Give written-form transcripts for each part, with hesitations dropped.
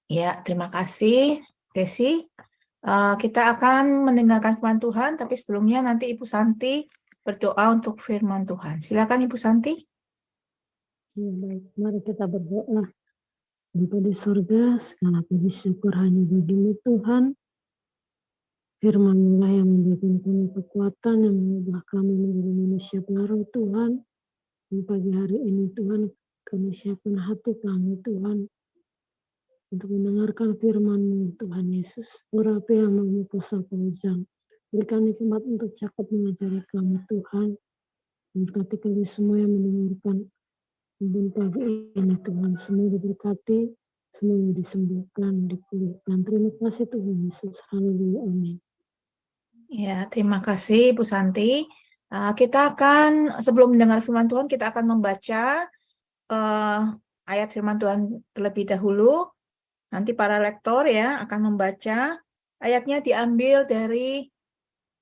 Ya, terima kasih, Desi. Kita akan mendengarkan firman Tuhan, tapi sebelumnya nanti Ibu Santi berdoa untuk firman Tuhan. Silakan Ibu Santi. Ya, baik, mari kita berdoa. Bapa di surga, segala puji syukur hanya bagi-Mu Tuhan. Firman-Mu lah yang memberikan kami kekuatan, yang mengubah kami menjadi manusia baru Tuhan. Dan pagi hari ini Tuhan, kami siapkan hati kami Tuhan, untuk mendengarkan firman-Mu Tuhan Yesus. Urapi yang mengukusa panjang. Berikan nikmat untuk cakap mengajari kami Tuhan. Berkati kami semua yang mendengarkan dan pagi ini Tuhan. Semoga diberkati, semoga disembuhkan, dipulihkan. Terima kasih Tuhan Yesus. Haleluya. Amin. Ya, terima kasih Ibu Santi. Kita akan, sebelum mendengar firman Tuhan, kita akan membaca ayat firman Tuhan terlebih dahulu. Nanti para lektor ya akan membaca. Ayatnya diambil dari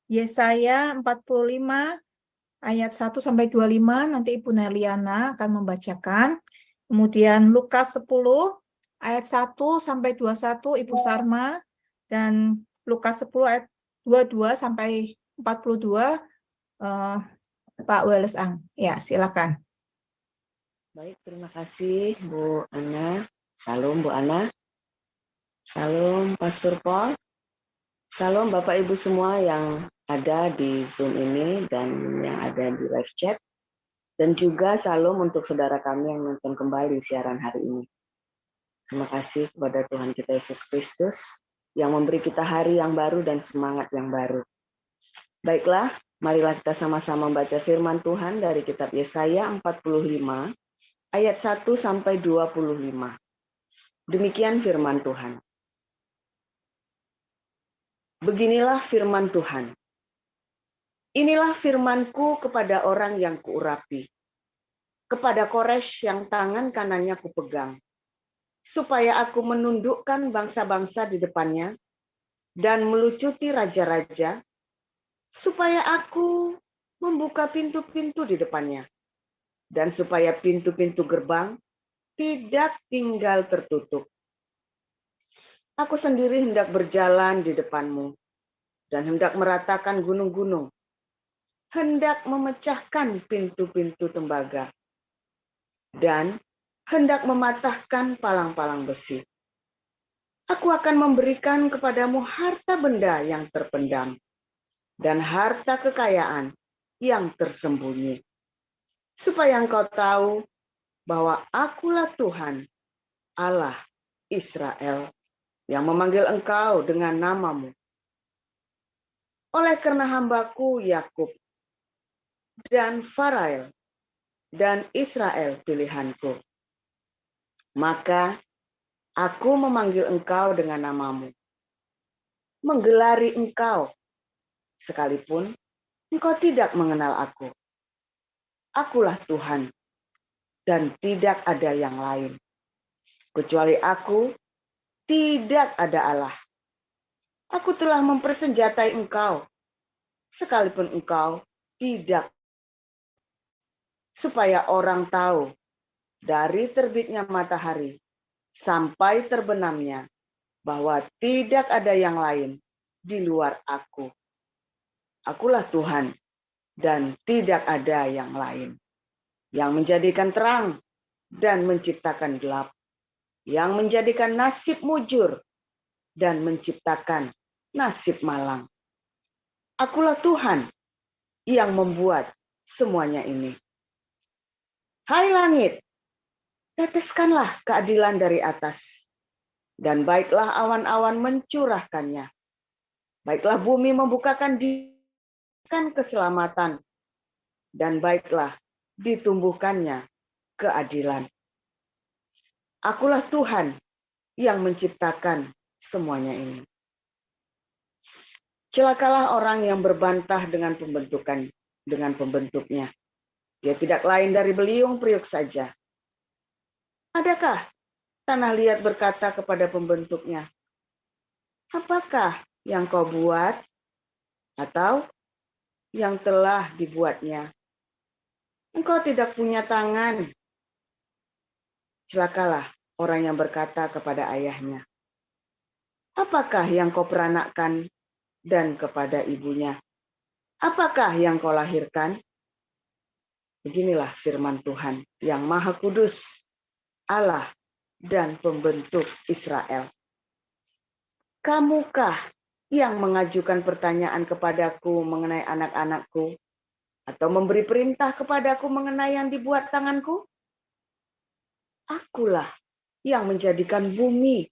Yesaya 45 ayat 1 sampai 25. Nanti Ibu Neliana akan membacakan. Kemudian Lukas 10 ayat 1 sampai 21 Ibu Sarma, dan Lukas 10 ayat 22 sampai 42 Pak Welles Ang. Ya, silakan. Baik, terima kasih Bu Ana. Salam Bu Ana. Salam Pastor Paul. Salam Bapak Ibu semua yang ada di Zoom ini dan yang ada di live chat. Dan juga salam untuk saudara kami yang nonton kembali siaran hari ini. Terima kasih kepada Tuhan kita Yesus Kristus yang memberi kita hari yang baru dan semangat yang baru. Baiklah, marilah kita sama-sama membaca firman Tuhan dari kitab Yesaya 45 ayat 1 sampai 25. Demikian firman Tuhan. Beginilah firman Tuhan. Inilah firmanku kepada orang yang kuurapi, kepada Koresh yang tangan kanannya kupegang, supaya aku menundukkan bangsa-bangsa di depannya dan melucuti raja-raja, supaya aku membuka pintu-pintu di depannya, dan supaya pintu-pintu gerbang tidak tinggal tertutup. Aku sendiri hendak berjalan di depanmu, dan hendak meratakan gunung-gunung, hendak memecahkan pintu-pintu tembaga, dan hendak mematahkan palang-palang besi. Aku akan memberikan kepadamu harta benda yang terpendam, dan harta kekayaan yang tersembunyi, supaya engkau tahu bahwa akulah Tuhan, Allah Israel, yang memanggil engkau dengan namamu. Oleh karena hambaku Yakub dan Farael dan Israel pilihanku, maka aku memanggil engkau dengan namamu, menggelari engkau, sekalipun engkau tidak mengenal aku. Akulah Tuhan, dan tidak ada yang lain. Kecuali aku, tidak ada Allah. Aku telah mempersenjatai engkau, sekalipun engkau tidak, supaya orang tahu dari terbitnya matahari sampai terbenamnya bahwa tidak ada yang lain di luar aku. Akulah Tuhan dan tidak ada yang lain, yang menjadikan terang dan menciptakan gelap, yang menjadikan nasib mujur dan menciptakan nasib malang. Akulah Tuhan yang membuat semuanya ini. Hai langit, teteskanlah keadilan dari atas, dan baiklah awan-awan mencurahkannya. Baiklah bumi membukakan keselamatan, dan baiklah ditumbuhkannya keadilan. Akulah Tuhan yang menciptakan semuanya ini. Celakalah orang yang berbantah dengan pembentuknya. Dia tidak lain dari beliung periuk saja. Adakah tanah liat berkata kepada pembentuknya, apakah yang kau buat? Atau yang telah dibuatnya? Engkau tidak punya tangan. Celakalah orang yang berkata kepada ayahnya, apakah yang kau peranakkan? Dan kepada ibunya, apakah yang kau lahirkan? Beginilah firman Tuhan yang Maha Kudus, Allah dan pembentuk Israel. Kamukah yang mengajukan pertanyaan kepadaku mengenai anak-anakku, atau memberi perintah kepadaku mengenai yang dibuat tanganku? Akulah yang menjadikan bumi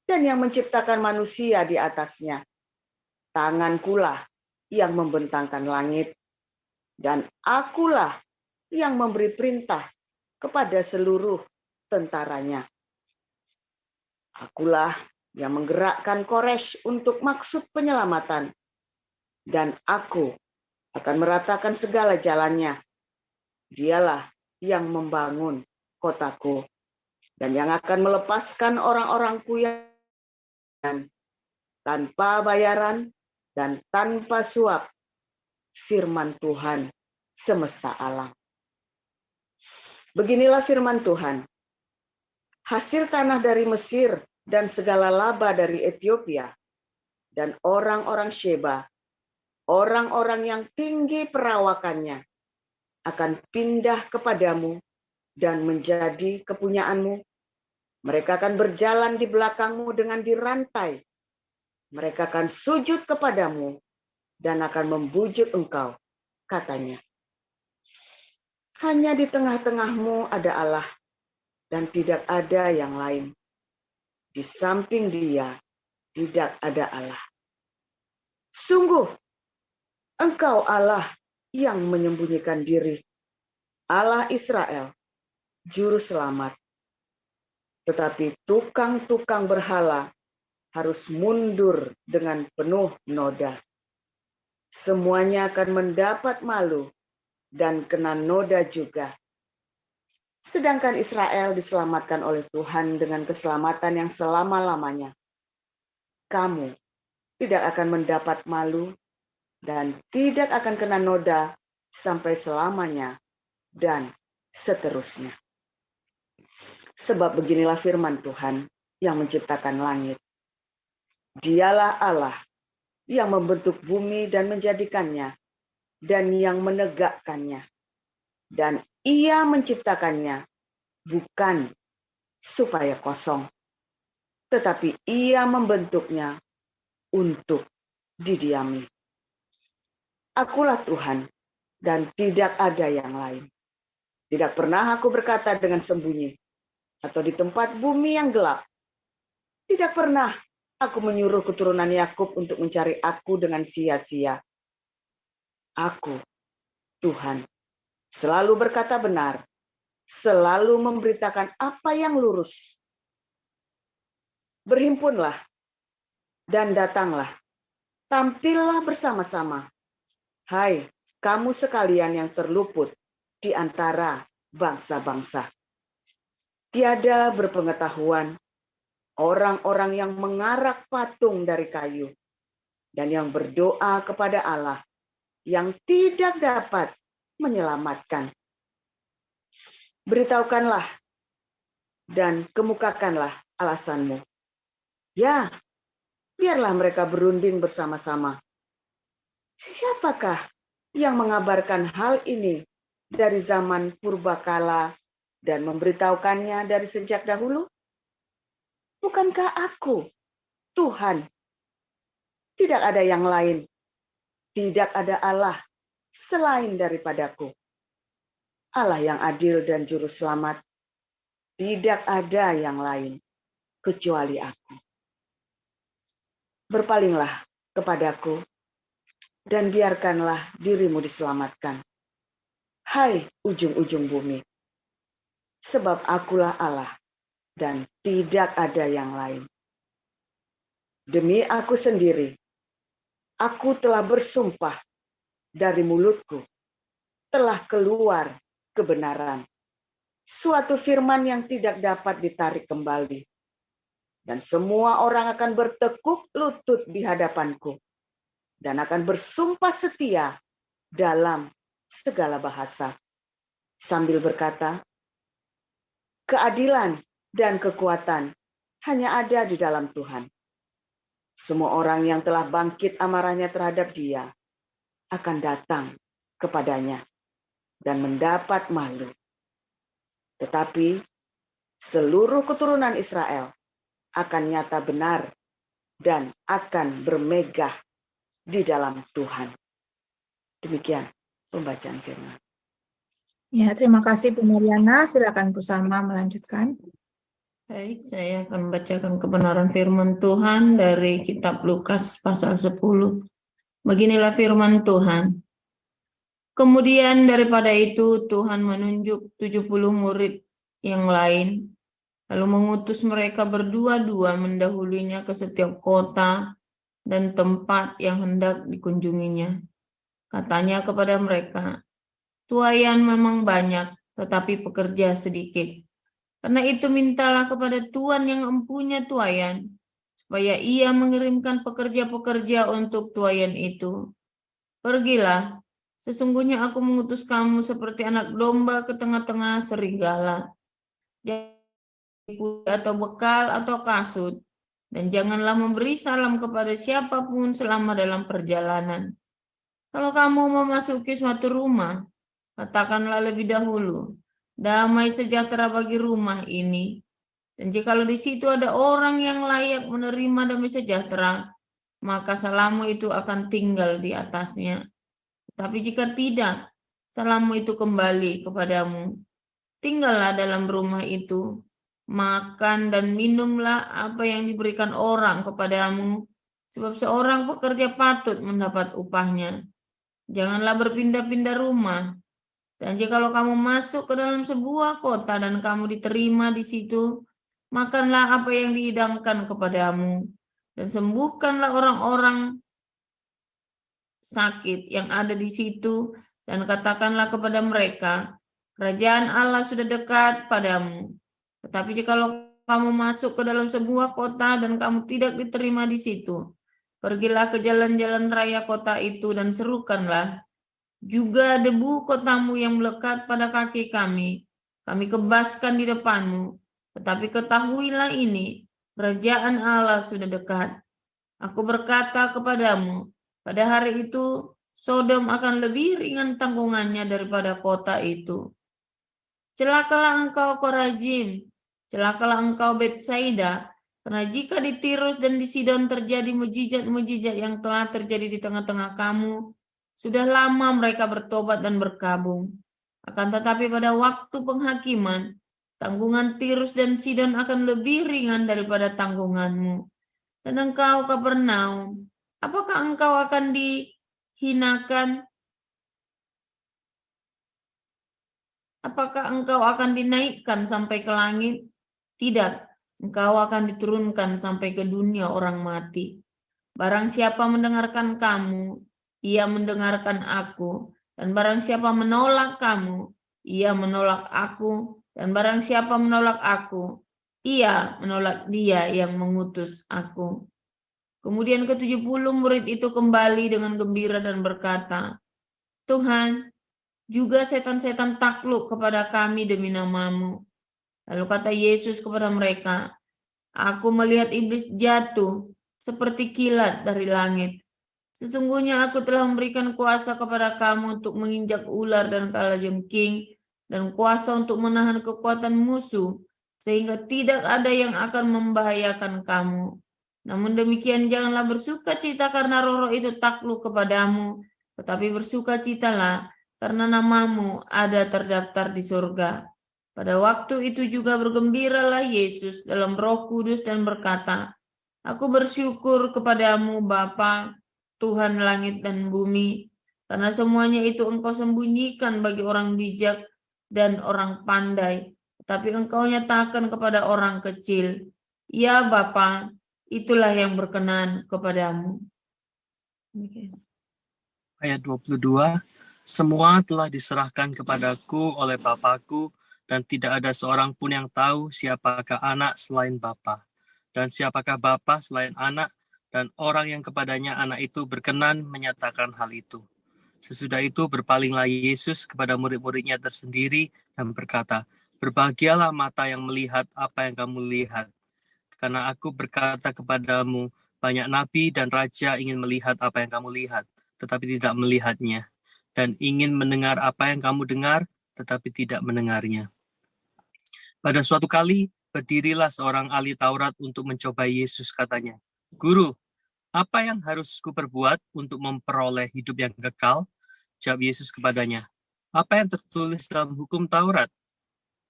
dan yang menciptakan manusia di atasnya. Tangankulah yang membentangkan langit, dan akulah yang memberi perintah kepada seluruh tentaranya. Akulah yang menggerakkan Koresh untuk maksud penyelamatan, dan aku akan meratakan segala jalannya. Dialah yang membangun kotaku, dan yang akan melepaskan orang-orangku yang tanpa bayaran dan tanpa suap, firman Tuhan semesta alam. Beginilah firman Tuhan, hasil tanah dari Mesir dan segala laba dari Ethiopia, dan orang-orang Sheba, orang-orang yang tinggi perawakannya, akan pindah kepadamu dan menjadi kepunyaanmu. Mereka akan berjalan di belakangmu dengan dirantai. Mereka akan sujud kepadamu dan akan membujuk engkau, katanya. Hanya di tengah-tengahmu ada Allah, dan tidak ada yang lain. Di samping Dia tidak ada Allah. Sungguh, engkau Allah yang menyembunyikan diri, Allah Israel, juru selamat. Tetapi tukang-tukang berhala harus mundur dengan penuh noda. Semuanya akan mendapat malu dan kena noda juga. Sedangkan Israel diselamatkan oleh Tuhan dengan keselamatan yang selama-lamanya. Kamu tidak akan mendapat malu dan tidak akan kena noda sampai selamanya dan seterusnya. Sebab beginilah firman Tuhan yang menciptakan langit. Dialah Allah yang membentuk bumi dan menjadikannya, dan yang menegakkannya. Dan Ia menciptakannya bukan supaya kosong, tetapi Ia membentuknya untuk didiami. Akulah Tuhan, dan tidak ada yang lain. Tidak pernah aku berkata dengan sembunyi, atau di tempat bumi yang gelap. Tidak pernah aku menyuruh keturunan Yakub untuk mencari aku dengan sia-sia. Aku, Tuhan, selalu berkata benar, selalu memberitakan apa yang lurus. Berhimpunlah dan datanglah, tampillah bersama-sama. Hai, kamu sekalian yang terluput di antara bangsa-bangsa. Tiada berpengetahuan orang-orang yang mengarak patung dari kayu dan yang berdoa kepada Allah yang tidak dapat menyelamatkan. Beritahukanlah dan kemukakanlah alasanmu. Ya, biarlah mereka berunding bersama-sama. Siapakah yang mengabarkan hal ini dari zaman purbakala dan memberitahukannya dari sejak dahulu? Bukankah aku, Tuhan? Tidak ada yang lain. Tidak ada Allah selain daripadaku. Allah yang adil dan juru selamat. Tidak ada yang lain kecuali aku. Berpalinglah kepadaku dan biarkanlah dirimu diselamatkan. Hai ujung-ujung bumi, sebab akulah Allah dan tidak ada yang lain. Demi aku sendiri, aku telah bersumpah, dari mulutku telah keluar kebenaran, suatu firman yang tidak dapat ditarik kembali. Dan semua orang akan bertekuk lutut di hadapanku dan akan bersumpah setia dalam segala bahasa, sambil berkata, keadilan dan kekuatan hanya ada di dalam Tuhan. semua orang yang telah bangkit amarahnya terhadap dia akan datang kepadanya dan mendapat malu. Tetapi seluruh keturunan Israel akan nyata benar dan akan bermegah di dalam Tuhan. Demikian pembacaan firman. Ya, terima kasih Bu Mariana. Silakan Bu Salma melanjutkan. Baik, saya akan membacakan kebenaran firman Tuhan dari kitab Lukas pasal 10. Beginilah firman Tuhan. Kemudian daripada itu Tuhan menunjuk 70 murid yang lain, lalu mengutus mereka berdua-dua mendahulunya ke setiap kota dan tempat yang hendak dikunjunginya. Katanya kepada mereka, tuaian memang banyak, tetapi pekerja sedikit. Karena itu mintalah kepada Tuhan yang empunya tuaian, supaya ia mengirimkan pekerja-pekerja untuk tuaian itu. Pergilah, sesungguhnya aku mengutus kamu seperti anak domba ke tengah-tengah serigala. Jangan atau bekal atau kasut, dan janganlah memberi salam kepada siapapun selama dalam perjalanan. Kalau kamu memasuki suatu rumah, katakanlah lebih dahulu, damai sejahtera bagi rumah ini. Dan jikalau di situ ada orang yang layak menerima damai sejahtera, maka salammu itu akan tinggal di atasnya. Tapi jika tidak, salammu itu kembali kepadamu. Tinggallah dalam rumah itu, makan dan minumlah apa yang diberikan orang kepadamu, sebab seorang pekerja patut mendapat upahnya. Janganlah berpindah-pindah rumah. Dan jikalau kamu masuk ke dalam sebuah kota dan kamu diterima di situ, makanlah apa yang dihidangkan kepadamu, dan sembuhkanlah orang-orang sakit yang ada di situ, dan katakanlah kepada mereka, kerajaan Allah sudah dekat padamu. Tetapi jikalau kamu masuk ke dalam sebuah kota dan kamu tidak diterima di situ, pergilah ke jalan-jalan raya kota itu dan serukanlah, juga debu kotamu yang melekat pada kaki kami kebaskan di depanmu. Tetapi ketahuilah ini, kerajaan Allah sudah dekat. Aku berkata kepadamu, pada hari itu Sodom akan lebih ringan tanggungannya daripada kota itu. Celakalah engkau Korazim, celakalah engkau Betsaida, karena jika di Tirus dan di Sidon terjadi mujizat-mujizat yang telah terjadi di tengah-tengah kamu, sudah lama mereka bertobat dan berkabung. Akan tetapi pada waktu penghakiman, tanggungan Tirus dan Sidon akan lebih ringan daripada tanggunganmu. Dan engkau Kapernaum, apakah engkau akan dihinakan? Apakah engkau akan dinaikkan sampai ke langit? Tidak, engkau akan diturunkan sampai ke dunia orang mati. Barang siapa mendengarkan kamu, ia mendengarkan aku, dan barang siapa menolak kamu, ia menolak aku, dan barang siapa menolak aku, ia menolak dia yang mengutus aku. Kemudian ke-70 murid itu kembali dengan gembira dan berkata, Tuhan, juga setan-setan takluk kepada kami demi namamu. Lalu kata Yesus kepada mereka, aku melihat iblis jatuh seperti kilat dari langit. Sesungguhnya aku telah memberikan kuasa kepada kamu untuk menginjak ular dan kalajengking, dan kuasa untuk menahan kekuatan musuh, sehingga tidak ada yang akan membahayakan kamu. Namun demikian janganlah bersukacita karena roh-roh itu takluk kepadamu, tetapi bersukacitalah karena namamu ada terdaftar di surga. Pada waktu itu juga bergembiralah Yesus dalam Roh Kudus dan berkata, aku bersyukur kepadamu Bapa, Tuhan langit dan bumi, karena semuanya itu engkau sembunyikan bagi orang bijak dan orang pandai, tapi engkau nyatakan kepada orang kecil. Ya Bapa, itulah yang berkenan kepadamu. Ayat 22, semua telah diserahkan kepadaku oleh Bapakku, dan tidak ada seorang pun yang tahu siapakah anak selain Bapa, dan siapakah Bapa selain anak, dan orang yang kepadanya anak itu berkenan menyatakan hal itu. Sesudah itu berpalinglah Yesus kepada murid-muridnya tersendiri dan berkata, berbahagialah mata yang melihat apa yang kamu lihat. Karena aku berkata kepadamu, Banyak nabi dan raja ingin melihat apa yang kamu lihat, tetapi tidak melihatnya. Dan ingin mendengar apa yang kamu dengar, tetapi tidak mendengarnya. Pada suatu kali, berdirilah seorang ahli Taurat untuk mencoba Yesus, katanya, "Guru, apa yang harus kuperbuat untuk memperoleh hidup yang kekal?" Jawab Yesus kepadanya, "Apa yang tertulis dalam hukum Taurat?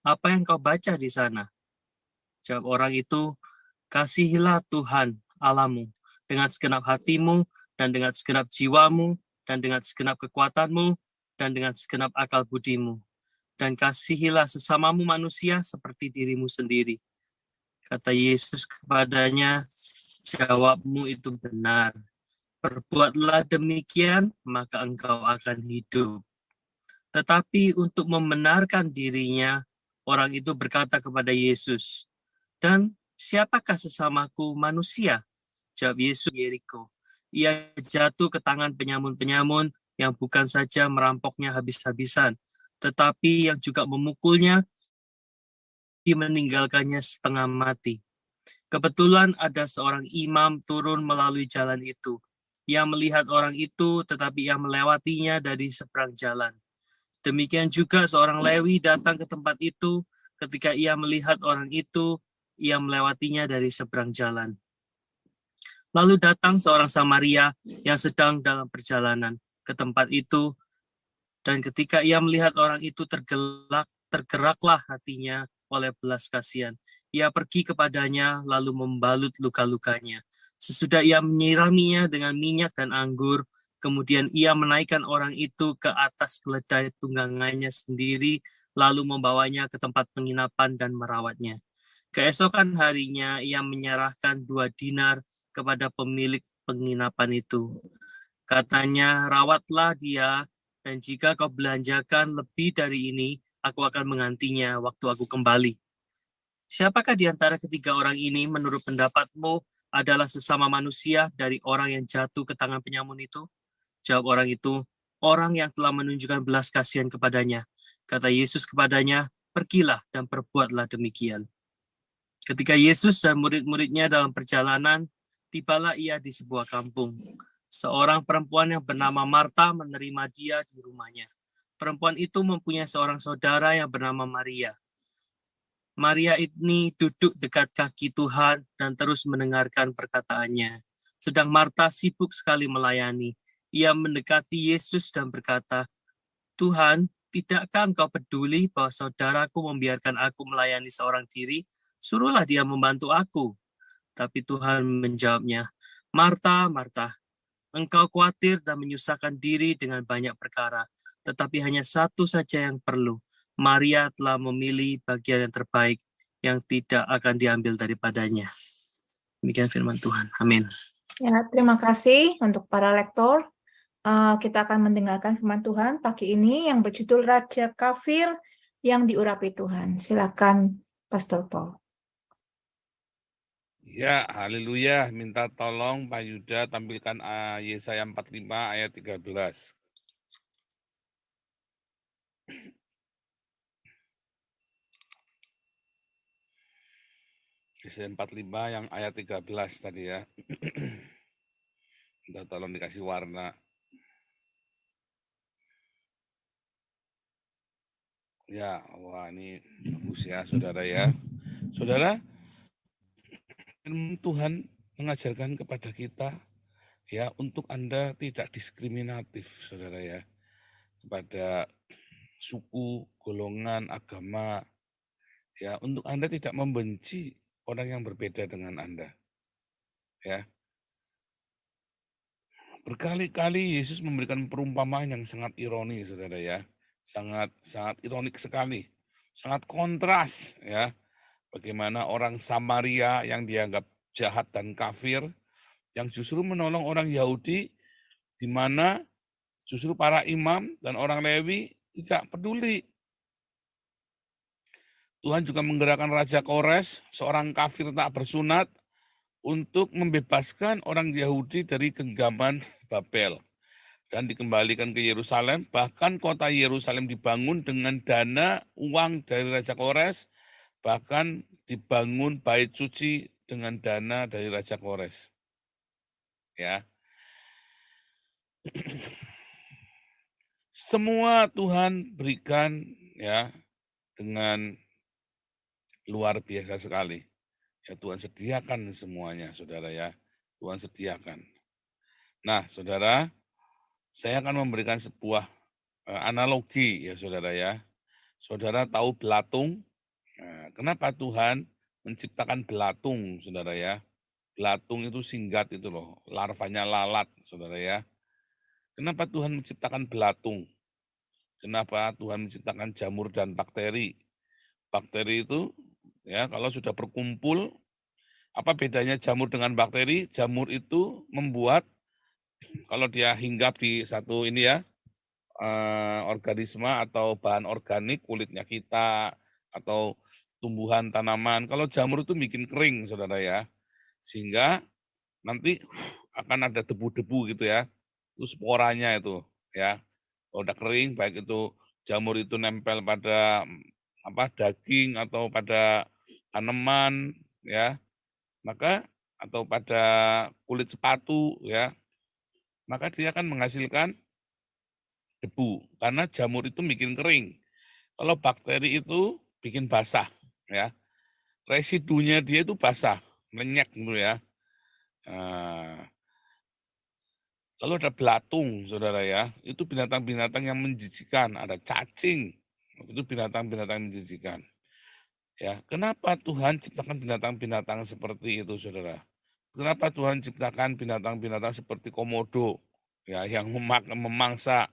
Apa yang kau baca di sana?" Jawab orang itu, "Kasihilah Tuhan Allahmu dengan segenap hatimu, dan dengan segenap jiwamu, dan dengan segenap kekuatanmu, dan dengan segenap akal budimu. Dan kasihilah sesamamu manusia seperti dirimu sendiri." Kata Yesus kepadanya, "Jawabmu itu benar. Perbuatlah demikian, maka engkau akan hidup." Tetapi untuk membenarkan dirinya, orang itu berkata kepada Yesus, "Dan siapakah sesamaku manusia?" Jawab Yesus, Yeriko. Ia jatuh ke tangan penyamun-penyamun yang bukan saja merampoknya habis-habisan, tetapi yang juga memukulnya, meninggalkannya setengah mati. Kebetulan ada seorang imam turun melalui jalan itu. Ia melihat orang itu, tetapi ia melewatinya dari seberang jalan. Demikian juga seorang Lewi datang ke tempat itu. Ketika ia melihat orang itu, ia melewatinya dari seberang jalan. Lalu datang seorang Samaria yang sedang dalam perjalanan ke tempat itu, dan ketika ia melihat orang itu, tergeraklah hatinya oleh belas kasihan. Ia pergi kepadanya lalu membalut luka-lukanya. Sesudah ia menyiraminya dengan minyak dan anggur, kemudian ia menaikkan orang itu ke atas keledai tunggangannya sendiri, lalu membawanya ke tempat penginapan dan merawatnya. Keesokan harinya ia menyerahkan 2 dinar kepada pemilik penginapan itu. Katanya, "Rawatlah dia, dan jika kau belanjakan lebih dari ini, aku akan menggantinya waktu aku kembali." Siapakah di antara ketiga orang ini menurut pendapatmu adalah sesama manusia dari orang yang jatuh ke tangan penyamun itu? Jawab orang itu, "Orang yang telah menunjukkan belas kasihan kepadanya." Kata Yesus kepadanya, "Pergilah dan perbuatlah demikian." Ketika Yesus dan murid-muridnya dalam perjalanan, tibalah ia di sebuah kampung. Seorang perempuan yang bernama Marta menerima dia di rumahnya. Perempuan itu mempunyai seorang saudara yang bernama Maria. Maria ini duduk dekat kaki Tuhan dan terus mendengarkan perkataannya. Sedang Marta sibuk sekali melayani. Ia mendekati Yesus dan berkata, "Tuhan, tidakkah engkau peduli bahwa saudaraku membiarkan aku melayani seorang diri? Suruhlah dia membantu aku." Tapi Tuhan menjawabnya, "Marta, Marta, engkau khawatir dan menyusahkan diri dengan banyak perkara, tetapi hanya satu saja yang perlu. Maria telah memilih bagian yang terbaik yang tidak akan diambil daripadanya." Demikian firman Tuhan. Amin. Ya, terima kasih untuk para lektor. Kita akan mendengarkan firman Tuhan pagi ini yang berjudul Raja Kafir yang diurapi Tuhan. Silakan, Pastor Paul. Ya, haleluya. Minta tolong Pak Yuda tampilkan Yesaya 45 ayat 13. Yesaya 45 yang ayat 13 tadi ya. Minta tolong dikasih warna. Ya, wah ini bagus ya saudara ya. Saudara, Tuhan mengajarkan kepada kita ya untuk Anda tidak diskriminatif saudara ya. Kepada suku, golongan, agama, ya untuk Anda tidak membenci orang yang berbeda dengan Anda. Ya. Berkali-kali Yesus memberikan perumpamaan yang sangat ironi, saudara ya. Sangat ironik sekali. Sangat kontras ya. Bagaimana orang Samaria yang dianggap jahat dan kafir, yang justru menolong orang Yahudi, di mana justru para imam dan orang Lewi tidak peduli. Tuhan juga menggerakkan Raja Kores, seorang kafir tak bersunat, untuk membebaskan orang Yahudi dari genggaman Babel dan dikembalikan ke Yerusalem. Bahkan kota Yerusalem dibangun dengan dana uang dari Raja Kores, bahkan dibangun bait suci dengan dana dari Raja Kores. ya. Semua Tuhan berikan ya dengan luar biasa sekali. Ya Tuhan sediakan semuanya, saudara ya. Tuhan sediakan. Nah, saudara, saya akan memberikan sebuah analogi ya, saudara ya. Saudara tahu belatung? Nah, kenapa Tuhan menciptakan belatung, saudara ya? Belatung itu singgat itu loh, larvanya lalat, saudara ya. Kenapa Tuhan menciptakan belatung? Kenapa Tuhan menciptakan jamur dan bakteri? Bakteri itu ya kalau sudah berkumpul, apa bedanya jamur dengan bakteri? Jamur itu membuat kalau dia hinggap di satu ini ya organisme atau bahan organik kulitnya kita atau tumbuhan tanaman. Kalau jamur itu bikin kering, saudara ya, sehingga nanti akan ada debu-debu gitu ya, itu sporanya itu ya. Kalau udah kering, baik itu jamur itu nempel pada apa daging atau pada tanaman ya, maka atau pada kulit sepatu ya, maka dia akan menghasilkan debu karena jamur itu bikin kering. Kalau bakteri itu bikin basah ya. Residunya dia itu basah, menyek gitu ya. Nah, lalu ada belatung, saudara ya. Itu binatang-binatang yang menjijikan. Ada cacing, itu binatang-binatang yang menjijikan. Ya, kenapa Tuhan ciptakan binatang-binatang seperti itu, saudara? Kenapa Tuhan ciptakan binatang-binatang seperti komodo, ya, yang memangsa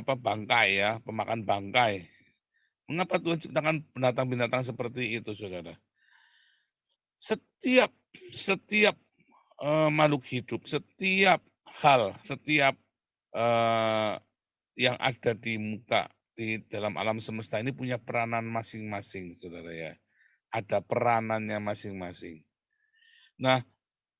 bangkai ya, pemakan bangkai. Mengapa Tuhan ciptakan binatang-binatang seperti itu, saudara? Setiap makhluk hidup, setiap hal, setiap yang ada di muka di dalam alam semesta ini punya peranan masing-masing, saudara ya. Ada peranannya masing-masing. Nah,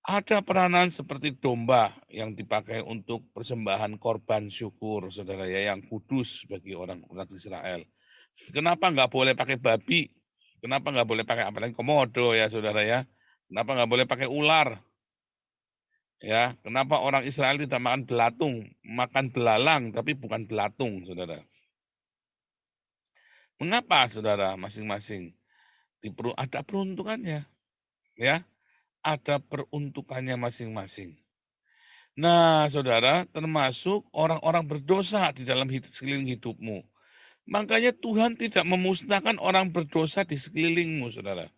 ada peranan seperti domba yang dipakai untuk persembahan korban syukur, saudara ya, yang kudus bagi orang-orang Israel. Kenapa nggak boleh pakai babi? Kenapa nggak boleh pakai apalagi komodo ya, saudara ya? Kenapa nggak boleh pakai ular? Ya, kenapa orang Israel tidak makan belatung, makan belalang tapi bukan belatung, saudara? Mengapa, saudara? Masing-masing ada peruntukannya, ya, ada peruntukannya masing-masing. Nah, saudara, termasuk orang-orang berdosa di dalam sekeliling hidupmu. Makanya Tuhan tidak memusnahkan orang berdosa di sekelilingmu, saudara.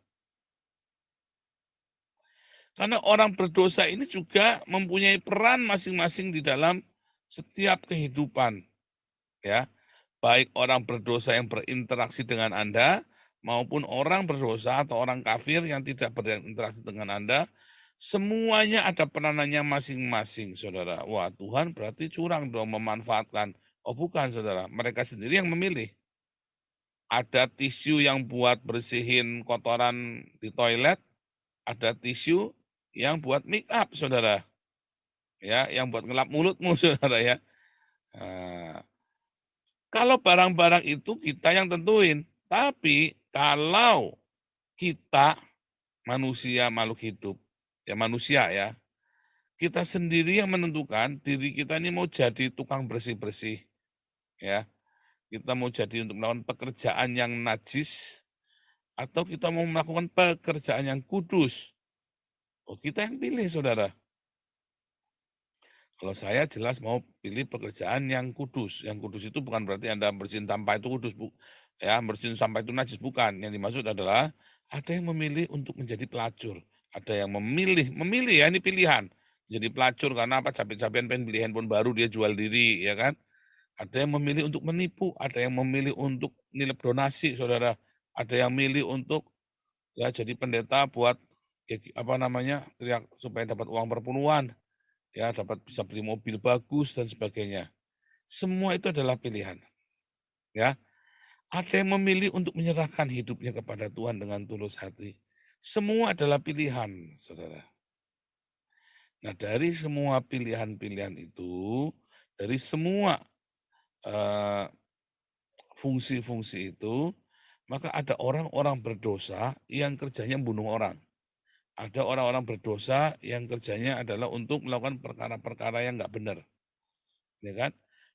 Karena orang berdosa ini juga mempunyai peran masing-masing di dalam setiap kehidupan. Ya, baik orang berdosa yang berinteraksi dengan Anda, maupun orang berdosa atau orang kafir yang tidak berinteraksi dengan Anda, semuanya ada peranannya masing-masing, saudara. Wah, Tuhan berarti curang dong memanfaatkan. Oh bukan, saudara. Mereka sendiri yang memilih. Ada tisu yang buat bersihin kotoran di toilet, ada tisu yang buat make up, saudara. Ya, yang buat ngelap mulutmu, saudara ya. Nah, kalau barang-barang itu kita yang tentuin. Tapi kalau kita manusia, makhluk hidup, ya manusia ya, kita sendiri yang menentukan diri kita ini mau jadi tukang bersih-bersih. Ya, kita mau jadi untuk melakukan pekerjaan yang najis, atau kita mau melakukan pekerjaan yang kudus. Oh, kita yang pilih, saudara. Kalau saya jelas mau pilih pekerjaan yang kudus. Yang kudus itu bukan berarti Anda bersihin sampah itu kudus, Bu. Ya, bersihin sampah itu najis, bukan. Yang dimaksud adalah ada yang memilih untuk menjadi pelacur. Ada yang memilih ya, ini pilihan. Jadi pelacur karena apa? Capek-capekan pengen beli handphone baru, dia jual diri, ya kan? Ada yang memilih untuk menipu, ada yang memilih untuk nilai donasi, saudara. Ada yang memilih untuk ya jadi pendeta buat apa namanya, teriak supaya dapat uang perpuluhan. Ya, dapat bisa beli mobil bagus dan sebagainya. Semua itu adalah pilihan. Ya, ada yang memilih untuk menyerahkan hidupnya kepada Tuhan dengan tulus hati. Semua adalah pilihan, saudara. Nah, dari semua pilihan-pilihan itu, dari semua fungsi-fungsi itu, maka ada orang-orang berdosa yang kerjanya membunuh orang. ada orang-orang berdosa yang kerjanya adalah untuk melakukan perkara-perkara yang nggak benar, ya kan?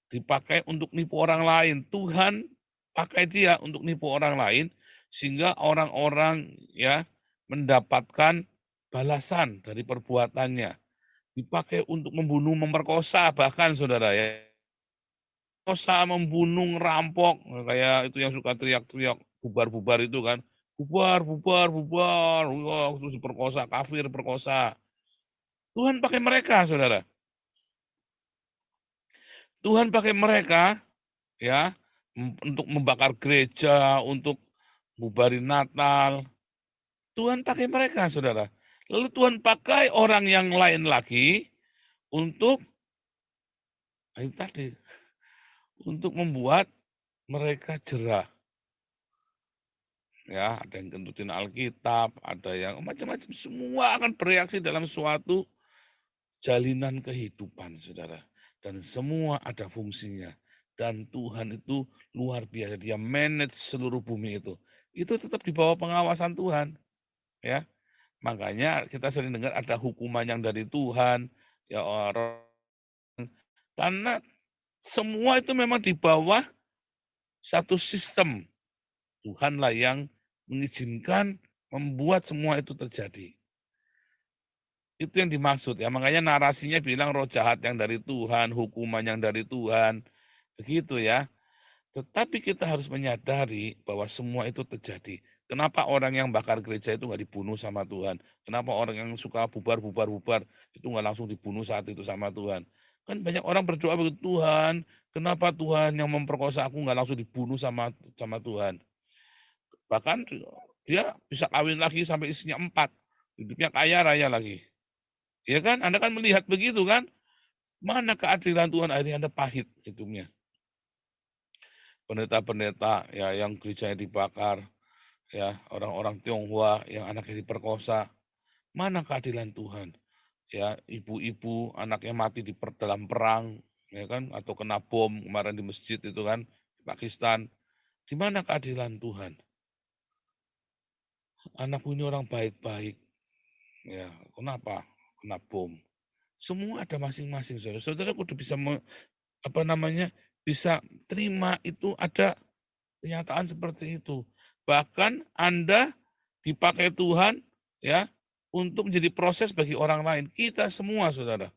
Dipakai untuk nipu orang lain. Tuhan pakai dia untuk nipu orang lain sehingga orang-orang ya mendapatkan balasan dari perbuatannya. Dipakai untuk membunuh, memperkosa bahkan saudara ya. Perkosa, membunuh, rampok, kayak itu yang suka teriak-teriak bubar-bubar itu kan. Bubar, bubar, bubar. Wah, terus diperkosa, kafir perkosa. Tuhan pakai mereka, saudara. Tuhan pakai mereka ya untuk membakar gereja, untuk bubarin Natal. Tuhan pakai mereka, saudara. Lalu Tuhan pakai orang yang lain lagi untuk itu tadi, untuk membuat mereka jerah. Ya, ada yang kentutin Alkitab, ada yang macam-macam, semua akan bereaksi dalam suatu jalinan kehidupan, saudara. Dan semua ada fungsinya. Dan Tuhan itu luar biasa, dia manage seluruh bumi itu. Itu tetap di bawah pengawasan Tuhan. Ya, makanya kita sering dengar ada hukuman yang dari Tuhan, ya orang, karena semua itu memang di bawah satu sistem. Tuhanlah yang mengizinkan membuat semua itu terjadi. Itu yang dimaksud ya. Makanya narasinya bilang roh jahat yang dari Tuhan, hukuman yang dari Tuhan. Begitu ya. Tetapi kita harus menyadari bahwa semua itu terjadi. Kenapa orang yang bakar gereja itu nggak dibunuh sama Tuhan? Kenapa orang yang suka bubar itu nggak langsung dibunuh saat itu sama Tuhan? Kan banyak orang berdoa begitu, Tuhan, kenapa Tuhan yang memperkosa aku nggak langsung dibunuh sama Tuhan? Bahkan dia bisa kawin lagi sampai istrinya 4. Hidupnya kaya raya lagi. Ya kan? Anda kan melihat begitu kan? Mana keadilan Tuhan, akhirnya Anda pahit hidupnya. Pendeta-pendeta ya yang gerejanya dibakar, ya orang-orang Tionghoa yang anaknya diperkosa. Mana keadilan Tuhan? Ya, ibu-ibu anaknya mati dalam perang, ya kan? Atau kena bom kemarin di masjid itu kan, di Pakistan. Di mana keadilan Tuhan? Anakku ini orang baik-baik. Ya, kenapa? Kena bom. Semua ada masing-masing, saudara. Saudara kudu bisa bisa terima itu ada kenyataan seperti itu. Bahkan Anda dipakai Tuhan ya untuk menjadi proses bagi orang lain. Kita semua, saudara.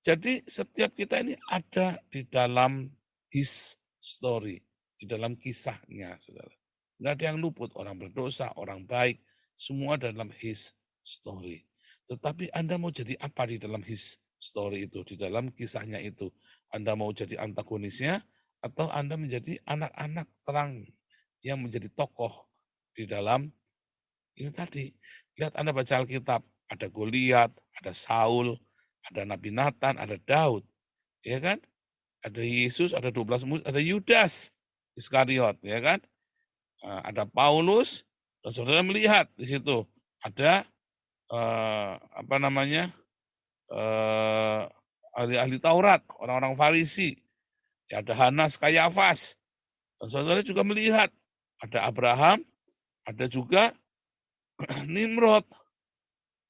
Jadi setiap kita ini ada di dalam his story, di dalam kisahnya, saudara. Nggak ada yang luput, orang berdosa, orang baik, semua dalam his story. Tetapi Anda mau jadi apa di dalam his story itu, di dalam kisahnya itu? Anda mau jadi antagonisnya, atau Anda menjadi anak-anak terang yang menjadi tokoh di dalam ini tadi. Lihat Anda baca Alkitab, ada Goliat, ada Saul, ada Nabi Nathan, ada Daud, ya kan? Ada Yesus, ada 12 murid, ada Yudas Iskariot, ya kan? Ada Paulus, dan saudara melihat di situ ada ahli-ahli Taurat, orang-orang Farisi, ya, ada Hanas, Kayafas, dan saudara juga melihat ada Abraham, ada juga Nimrod,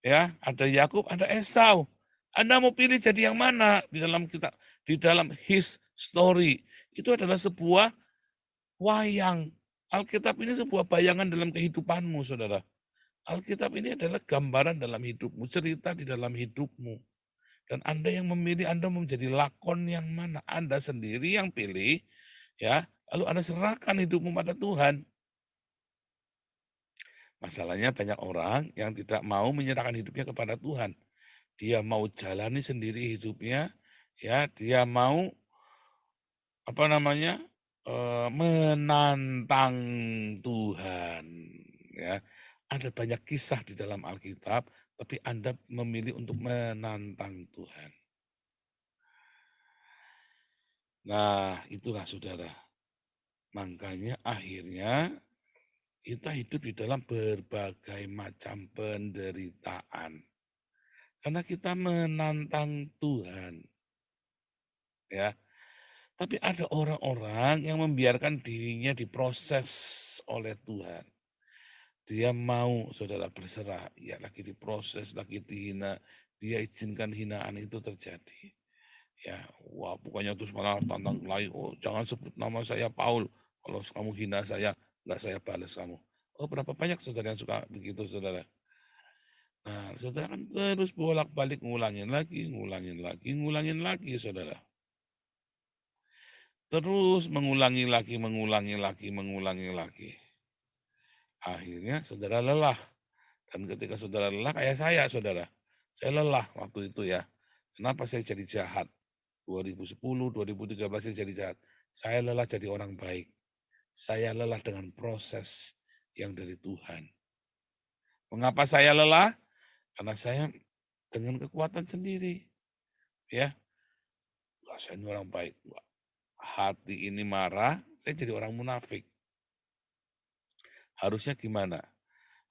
ya, ada Yakub, ada Esau. Anda mau pilih jadi yang mana di dalam his story? Itu adalah sebuah wayang. Alkitab ini sebuah bayangan dalam kehidupanmu, saudara. Alkitab ini adalah gambaran dalam hidupmu, cerita di dalam hidupmu. Dan Anda yang memilih, Anda menjadi lakon yang mana? Anda sendiri yang pilih, ya. Lalu Anda serahkan hidupmu pada Tuhan. Masalahnya banyak orang yang tidak mau menyerahkan hidupnya kepada Tuhan. Dia mau jalani sendiri hidupnya, ya, dia mau menantang Tuhan, ya. Ada banyak kisah di dalam Alkitab, tapi Anda memilih untuk menantang Tuhan. Nah, itulah saudara. Makanya akhirnya kita hidup di dalam berbagai macam penderitaan. Karena kita menantang Tuhan. Ya. Tapi ada orang-orang yang membiarkan dirinya diproses oleh Tuhan. Dia mau saudara berserah, ya lagi diproses, lagi dihina, dia izinkan hinaan itu terjadi. Ya, wah pokoknya terus malah tantang lain, oh jangan sebut nama saya Paul, kalau kamu hina saya, enggak saya balas kamu. Oh berapa banyak saudara yang suka begitu saudara. Nah saudara kan terus bolak-balik ngulangin lagi saudara. Terus mengulangi lagi. Akhirnya saudara lelah. Dan ketika saudara lelah, kayak saya, saudara. Saya lelah waktu itu ya. Kenapa saya jadi jahat? 2010, 2013 saya jadi jahat. Saya lelah jadi orang baik. Saya lelah dengan proses yang dari Tuhan. Mengapa saya lelah? Karena saya dengan kekuatan sendiri. Ya, wah, saya ini orang baik. Wah, hati ini marah, saya jadi orang munafik. Harusnya gimana?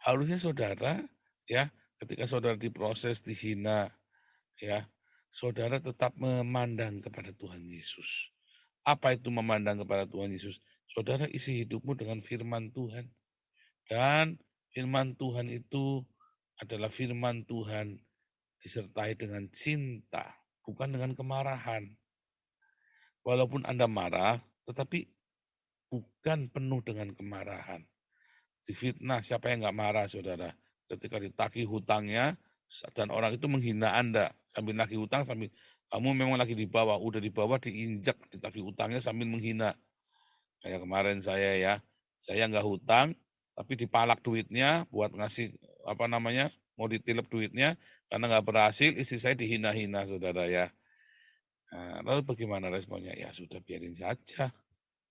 Harusnya saudara, ya, ketika saudara diproses, dihina, ya, saudara tetap memandang kepada Tuhan Yesus. Apa itu memandang kepada Tuhan Yesus? Saudara isi hidupmu dengan firman Tuhan. Dan firman Tuhan itu adalah firman Tuhan disertai dengan cinta, bukan dengan kemarahan. Walaupun Anda marah, tetapi bukan penuh dengan kemarahan. Difitnah, siapa yang nggak marah, saudara? Ketika ditagih hutangnya, dan orang itu menghina Anda, sambil nagih hutang, sambil kamu memang lagi di bawah, udah di bawah, diinjak, ditagih hutangnya sambil menghina. Kayak kemarin saya nggak hutang, tapi dipalak duitnya buat ngasih, mau ditilep duitnya, karena nggak berhasil, istri saya dihina-hina, saudara ya. Nah, lalu bagaimana responnya? Ya sudah, biarin saja.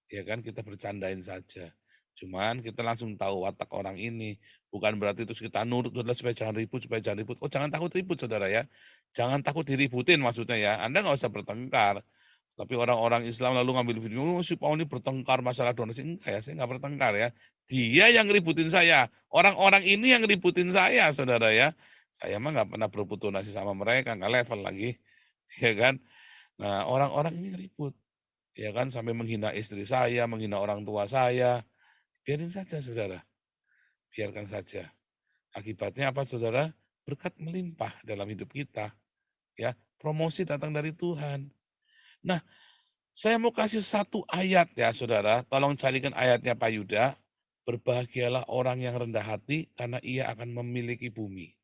Ya kan, kita bercandain saja. Cuman kita langsung tahu watak orang ini. Bukan berarti terus kita nurut supaya jangan ribut. Oh jangan takut ribut saudara ya. Jangan takut diributin maksudnya ya. Anda nggak usah bertengkar. Tapi orang-orang Islam lalu ngambil video, oh, si Paul ini bertengkar masalah donasi. Enggak ya, saya nggak bertengkar ya. Dia yang ributin saya. Orang-orang ini yang ributin saya saudara ya. Saya mah nggak pernah berebut donasi sama mereka, nggak level lagi. Ya kan. Nah orang-orang ini ribut. Ya kan, sampai menghina istri saya, menghina orang tua saya. Biarin saja, saudara. Biarkan saja. Akibatnya apa, saudara? Berkat melimpah dalam hidup kita. Ya, promosi datang dari Tuhan. Nah, saya mau kasih satu ayat ya, saudara. Tolong carikan ayatnya Pak Yuda. Berbahagialah orang yang rendah hati, karena ia akan memiliki bumi.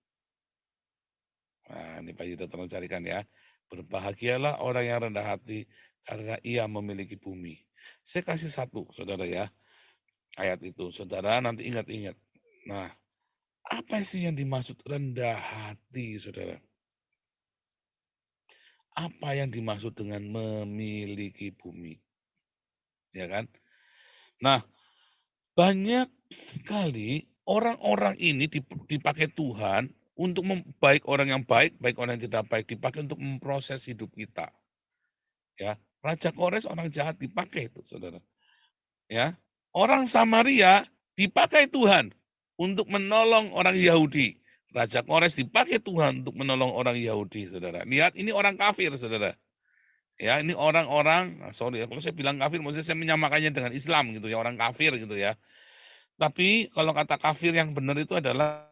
Nah, ini Pak Yuda tolong carikan ya. Berbahagialah orang yang rendah hati, karena ia memiliki bumi. Saya kasih satu, saudara ya. Ayat itu, saudara nanti ingat-ingat. Nah, apa sih yang dimaksud rendah hati, saudara? Apa yang dimaksud dengan memiliki bumi? Ya kan? Nah, banyak kali orang-orang ini dipakai Tuhan untuk baik orang yang baik orang yang tidak baik, dipakai untuk memproses hidup kita. Ya, Raja Kores orang jahat dipakai itu, saudara. Ya, orang Samaria dipakai Tuhan untuk menolong orang Yahudi. Raja Kores dipakai Tuhan untuk menolong orang Yahudi, saudara. Lihat, ini orang kafir, saudara. Ya, ini orang-orang, sorry, kalau saya bilang kafir, maksudnya saya menyamakannya dengan Islam gitu ya, orang kafir gitu ya. Tapi kalau kata kafir yang benar itu adalah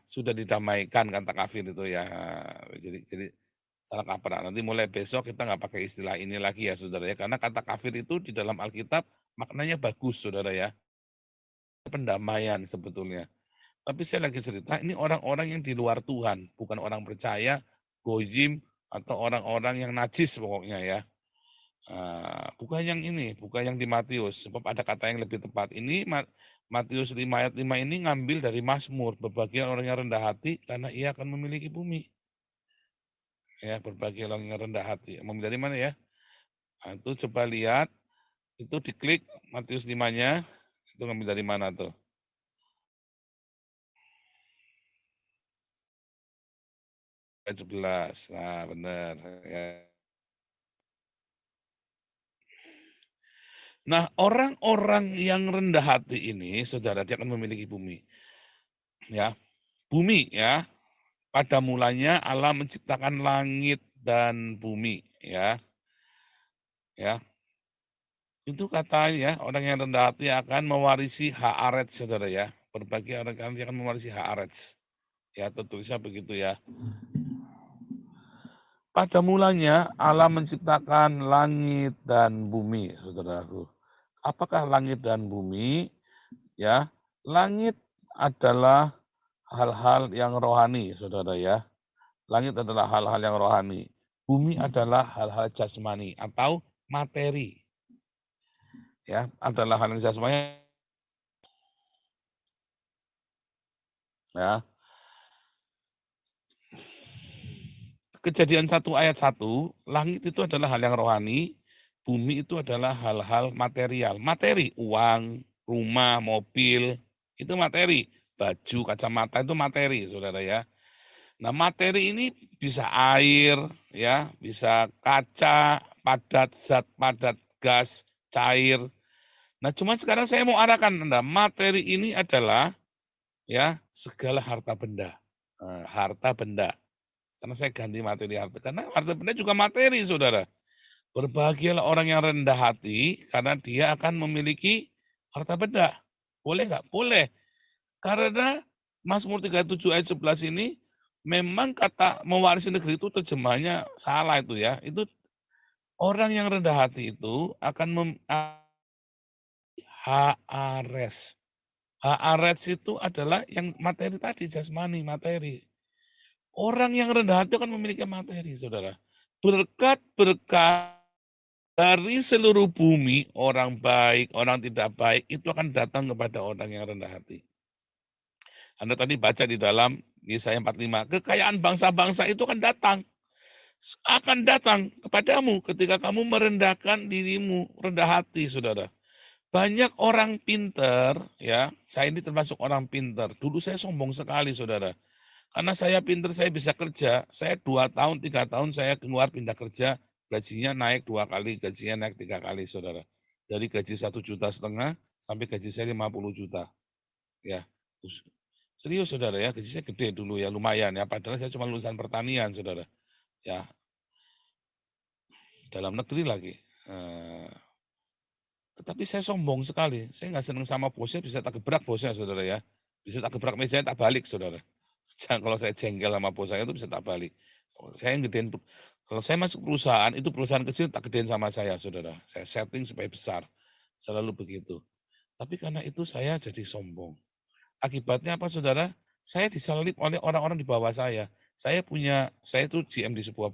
sudah didamaikan, kata kafir itu ya. Jadi salah kaprah. Nanti mulai besok kita nggak pakai istilah ini lagi ya, saudara ya. Karena kata kafir itu di dalam Alkitab maknanya bagus, saudara ya. Pendamaian sebetulnya. Tapi saya lagi cerita, ini orang-orang yang di luar Tuhan, bukan orang percaya, goyim, atau orang-orang yang najis pokoknya ya. Bukan yang ini, bukan yang di Matius, sebab ada kata yang lebih tepat. Ini Matius 5 ayat 5 ini ngambil dari Mazmur, berbahagia orang yang rendah hati, karena ia akan memiliki bumi. Ya, berbahagia orang yang rendah hati. Mau dari mana ya? Nah, itu coba lihat, itu diklik Matius 5-nya, itu ngambil dari mana tuh? Ayat 11. Nah, benar ya. Nah, orang-orang yang rendah hati ini, saudara, dia akan memiliki bumi. Ya, bumi ya. Pada mulanya Allah menciptakan langit dan bumi, ya. Ya. Itu katanya orang yang rendah hati akan mewarisi Haaret, saudara ya. Berbagi orang yang akan mewarisi Haaretz. Ya, tertulisnya begitu ya. Pada mulanya Allah menciptakan langit dan bumi, saudaraku. Apakah langit dan bumi? Ya, langit adalah hal-hal yang rohani, saudara ya. Langit adalah hal-hal yang rohani. Bumi adalah hal-hal jasmani atau materi. Ya, adalah hal yang jasmani. Ya. Kejadian 1 ayat 1, langit itu adalah hal yang rohani, bumi itu adalah hal-hal material. Materi, uang, rumah, mobil, itu materi. Baju, kacamata itu materi, saudara ya. Nah, materi ini bisa air, ya, bisa kaca, padat, zat padat, gas, cair. Nah, cuma sekarang saya mau arahkan Anda, materi ini adalah ya segala harta benda. Harta benda. Karena saya ganti materi harta. Karena harta benda juga materi, saudara. Berbahagialah orang yang rendah hati, karena dia akan memiliki harta benda. Boleh nggak? Boleh. Karena Mazmur 37 ayat 11 ini, memang kata mewarisi negeri itu terjemahnya salah itu ya. Itu orang yang rendah hati itu akan Haaretz. Haaretz itu adalah yang materi tadi, jasmani, materi. Orang yang rendah hati akan memiliki materi, saudara. Berkat-berkat dari seluruh bumi, orang baik, orang tidak baik, itu akan datang kepada orang yang rendah hati. Anda tadi baca di dalam Yesaya 45, kekayaan bangsa-bangsa itu akan datang. Akan datang kepadamu ketika kamu merendahkan dirimu, rendah hati, saudara. Banyak orang pinter, ya, saya ini termasuk orang pinter. Dulu saya sombong sekali, saudara. Karena saya pinter, saya bisa kerja. Saya 2 tahun, 3 tahun saya keluar pindah kerja, gajinya naik 2 kali, gajinya naik 3 kali, saudara. Dari gaji 1,5 juta sampai gaji saya 50 juta. Ya, serius, saudara ya, gaji saya gede dulu ya, lumayan ya. Padahal saya cuma lulusan pertanian, saudara. Ya, dalam negeri lagi. Tetapi saya sombong sekali. Saya nggak seneng sama bosnya, bisa tak gebrak bosnya, saudara ya. Bisa tak gebrak mejanya, tak balik, saudara. Kalau saya jengkel sama bos saya itu bisa tak balik. Saya gedein, kalau saya masuk perusahaan, itu perusahaan kecil tak gedein sama saya, saudara. Saya setting supaya besar. Selalu begitu. Tapi karena itu saya jadi sombong. Akibatnya apa, saudara? Saya disalip oleh orang-orang di bawah saya. Saya itu GM di sebuah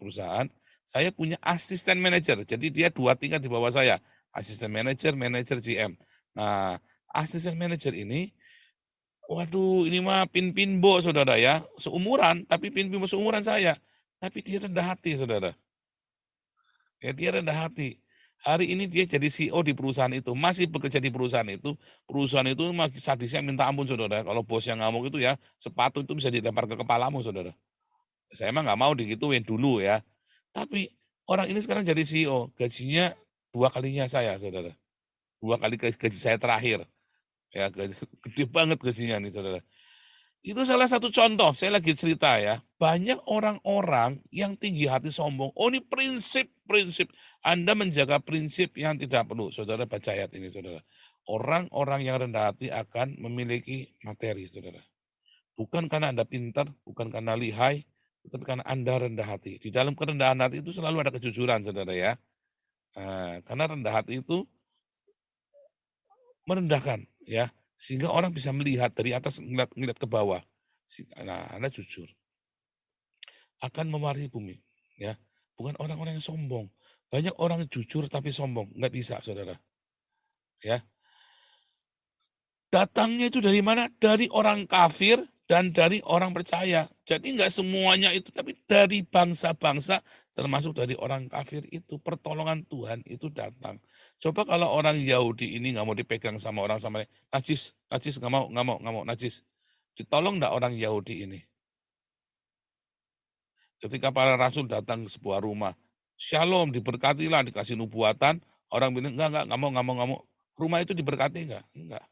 perusahaan. Saya punya asisten manajer. Jadi dia 2 tingkat di bawah saya. Asisten manajer, manajer GM. Nah, asisten manajer ini, waduh, ini mah pin-pinbo, saudara ya. Seumuran, tapi pin-pinbo seumuran saya. Tapi dia rendah hati, saudara. Ya, dia rendah hati. Hari ini dia jadi CEO di perusahaan itu. Masih bekerja di perusahaan itu. Perusahaan itu sadisnya minta ampun, saudara. Kalau bos yang ngamuk itu ya, sepatu itu bisa dilempar ke kepalamu, saudara. Saya emang nggak mau digituin dulu ya. Tapi orang ini sekarang jadi CEO. Gajinya 2 kalinya saya, saudara. 2 kali gaji saya terakhir. Ya, gede banget gajinya nih, saudara. Itu salah satu contoh, saya lagi cerita ya. Banyak orang-orang yang tinggi hati sombong. Oh, ini prinsip. Anda menjaga prinsip yang tidak perlu. Saudara baca ayat ini, saudara. Orang-orang yang rendah hati akan memiliki materi, saudara. Bukan karena Anda pintar, bukan karena lihai, tetapi karena Anda rendah hati. Di dalam kerendahan hati itu selalu ada kejujuran, saudara ya. Karena rendah hati itu merendahkan, ya, sehingga orang bisa melihat dari atas, ngeliat ke bawah. Nah, Anda jujur akan mewarisi bumi, ya, bukan orang-orang yang sombong. Banyak orang jujur tapi sombong, nggak bisa, saudara. Ya, datangnya itu dari mana? Dari orang kafir dan dari orang percaya. Jadi nggak semuanya itu, tapi dari bangsa-bangsa, termasuk dari orang kafir itu, pertolongan Tuhan itu datang. Coba kalau orang Yahudi ini nggak mau dipegang sama orang Samaria, najis nggak mau, najis. Ditolong nggak orang Yahudi ini? Ketika para rasul datang ke sebuah rumah, shalom, diberkatilah, dikasih nubuatan, orang bilang nggak mau. Rumah itu diberkati nggak? Enggak.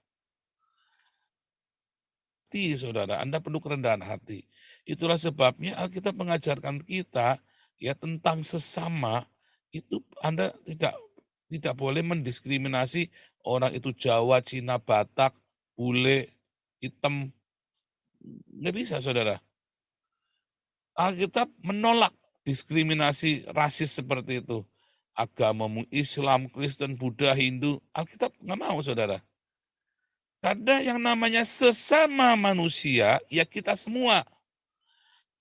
Saudara, Anda perlu kerendahan hati. Itulah sebabnya Alkitab mengajarkan kita ya tentang sesama. Itu Anda tidak boleh mendiskriminasi orang itu Jawa, Cina, Batak, bule, hitam, nggak bisa, saudara. Alkitab menolak diskriminasi rasis seperti itu. Agamamu Islam, Kristen, Buddha, Hindu, Alkitab nggak mau, saudara. Karena yang namanya sesama manusia, ya kita semua.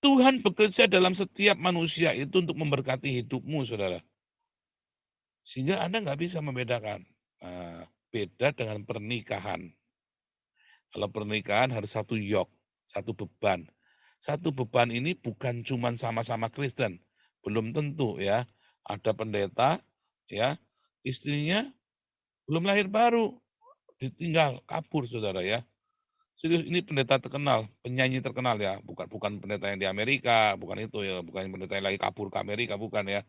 Tuhan bekerja dalam setiap manusia itu untuk memberkati hidupmu, saudara. Sehingga Anda nggak bisa membedakan. Nah, beda dengan pernikahan. Kalau pernikahan harus satu yok, satu beban. Satu beban ini bukan cuma sama-sama Kristen. Belum tentu ya. Ada pendeta, ya, istrinya belum lahir baru, ditinggal, kabur, saudara ya. Serius, ini pendeta terkenal, penyanyi terkenal ya, bukan pendeta yang di Amerika, bukan itu ya, bukan pendeta yang lagi kabur ke Amerika, bukan ya.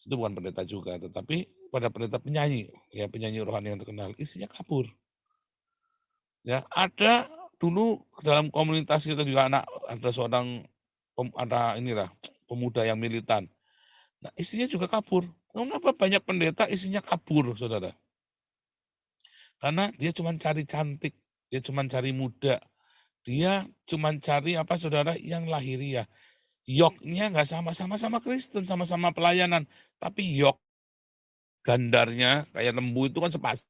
Itu bukan pendeta juga, tetapi pada pendeta penyanyi, ya penyanyi rohani yang terkenal, istrinya kabur. Ya, ada dulu dalam komunitas kita juga ada seorang inilah pemuda yang militan. Nah, istrinya juga kabur. Kenapa banyak pendeta istrinya kabur, saudara? Karena dia cuma cari cantik, dia cuma cari muda, dia cuma cari apa, saudara, yang lahiriah. Yoknya nggak sama-sama Kristen, sama-sama pelayanan, tapi yok gandarnya kayak lembu itu kan sepasang.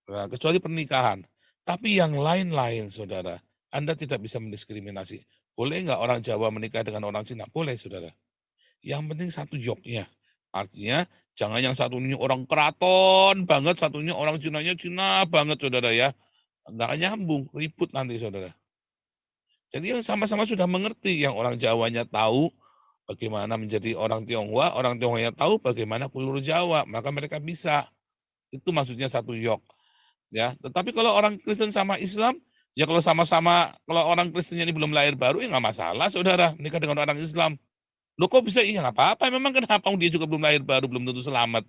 Nah, kecuali pernikahan. Tapi yang lain-lain, saudara, Anda tidak bisa mendiskriminasi. Boleh nggak orang Jawa menikah dengan orang Cina? Boleh, saudara. Yang penting satu yoknya. Artinya jangan yang satunya orang keraton banget, satunya orang Cinanya Cina banget, saudara ya. Nggak nyambung, ribut nanti, saudara. Jadi yang sama-sama sudah mengerti, yang orang Jawanya tahu bagaimana menjadi orang Tionghoa, orang Tionghoanya tahu bagaimana kultur Jawa, maka mereka bisa. Itu maksudnya satu yok. Ya, tetapi kalau orang Kristen sama Islam, ya kalau sama-sama, kalau orang Kristennya ini belum lahir baru, ya nggak masalah, saudara, nikah dengan orang Islam. Loh kok bisa? Iya nggak apa-apa, memang kenapa dia juga belum lahir baru, belum tentu selamat.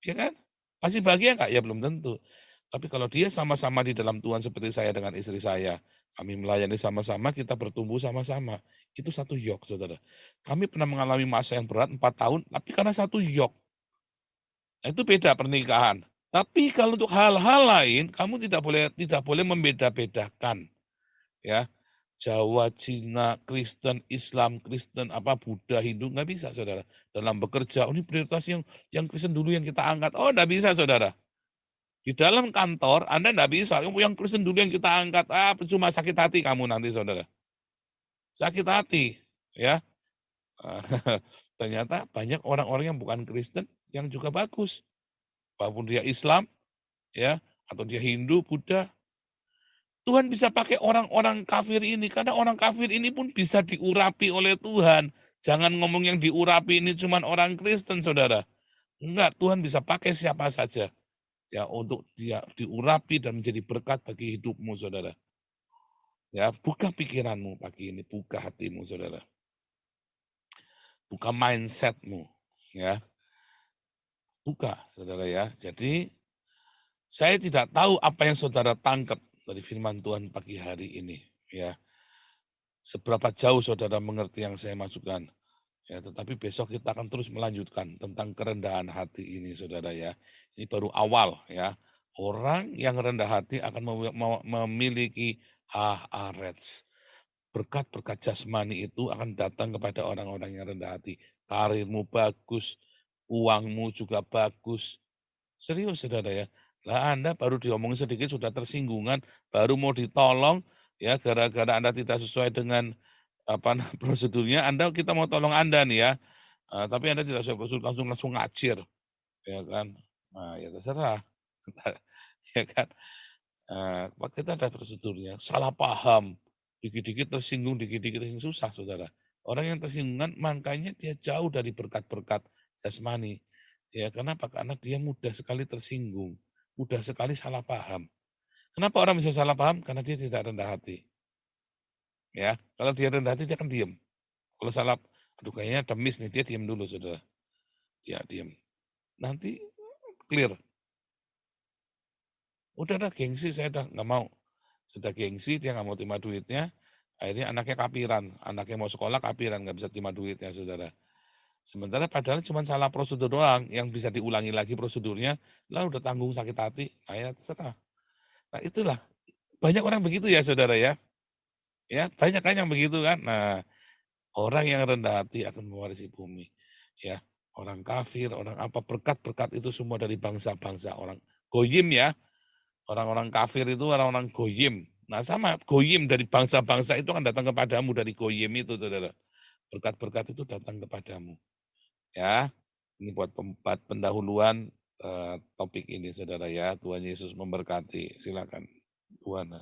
Ya kan? Masih bahagia nggak? Ya belum tentu. Tapi kalau dia sama-sama di dalam Tuhan seperti saya dengan istri saya, kami melayani sama-sama, kita bertumbuh sama-sama. Itu satu yok, saudara. Kami pernah mengalami masa yang berat 4 tahun, tapi karena satu yok. Nah, itu beda pernikahan. Tapi kalau untuk hal-hal lain, kamu tidak boleh membeda-bedakan. Ya, Jawa, Cina, Kristen, Islam, Kristen, Buddha, Hindu, nggak bisa, saudara. Dalam bekerja, ini prioritas yang Kristen dulu yang kita angkat. Oh, nggak bisa, saudara. Di dalam kantor, Anda nggak bisa. Yang Kristen dulu yang kita angkat. Cuma sakit hati kamu nanti, saudara. Sakit hati, ya. Ternyata banyak orang-orang yang bukan Kristen yang juga bagus. Walaupun dia Islam, ya, atau dia Hindu, Buddha, Tuhan bisa pakai orang-orang kafir ini, karena orang kafir ini pun bisa diurapi oleh Tuhan. Jangan ngomong yang diurapi ini cuma orang Kristen, saudara. Enggak, Tuhan bisa pakai siapa saja ya untuk dia diurapi dan menjadi berkat bagi hidupmu, saudara. Ya, buka pikiranmu pagi ini, buka hatimu, saudara. Buka mindsetmu, ya. Buka, saudara ya. Jadi saya tidak tahu apa yang saudara tangkap dari firman Tuhan pagi hari ini, ya. Seberapa jauh saudara mengerti yang saya masukkan. Ya, tetapi besok kita akan terus melanjutkan tentang kerendahan hati ini, saudara ya. Ini baru awal ya. Orang yang rendah hati akan memiliki haaretz. Berkat-berkat jasmani itu akan datang kepada orang-orang yang rendah hati. Karirmu bagus, uangmu juga bagus. Serius, saudara ya. Lah Anda baru diomongin sedikit sudah tersinggungan, baru mau ditolong, ya gara-gara Anda tidak sesuai dengan prosedurnya, kita mau tolong Anda nih ya. Tapi Anda tidak sesuai prosedur, langsung ngacir. Ya kan. Nah, ya terserah. Ya kan. Kita ada prosedurnya. Salah paham. Dikit-dikit tersinggung, dikit-dikit susah, saudara. Orang yang tersinggungan, makanya dia jauh dari berkat-berkat jasmani. Ya, kenapa? Karena dia mudah sekali tersinggung. Mudah sekali salah paham. Kenapa orang bisa salah paham? Karena dia tidak rendah hati. Ya, kalau dia rendah hati, dia akan diem. Kalau salah, aduh kayaknya ada miss nih, dia diem dulu, saudara. Ya, diem. Nanti clear. Udah ada gengsi, saya udah nggak mau. Sudah gengsi, dia nggak mau terima duitnya. Akhirnya anaknya kapiran. Anaknya mau sekolah kapiran, nggak bisa terima duitnya, saudara. Sementara padahal cuma salah prosedur doang, yang bisa diulangi lagi prosedurnya, lah udah tanggung sakit hati, ya terserah. Nah itulah, banyak orang begitu ya saudara ya. Ya, banyak kan yang begitu kan. Nah, orang yang rendah hati akan mewarisi bumi. Ya, orang kafir, orang apa, berkat-berkat itu semua dari bangsa-bangsa, orang goyim ya. Orang-orang kafir itu orang-orang goyim. Nah sama, goyim dari bangsa-bangsa itu akan datang kepadamu dari goyim itu saudara. Berkat-berkat itu datang kepadamu. Ya, ini buat pendahuluan topik ini saudara ya. Tuhan Yesus memberkati. Silakan, Tuhan.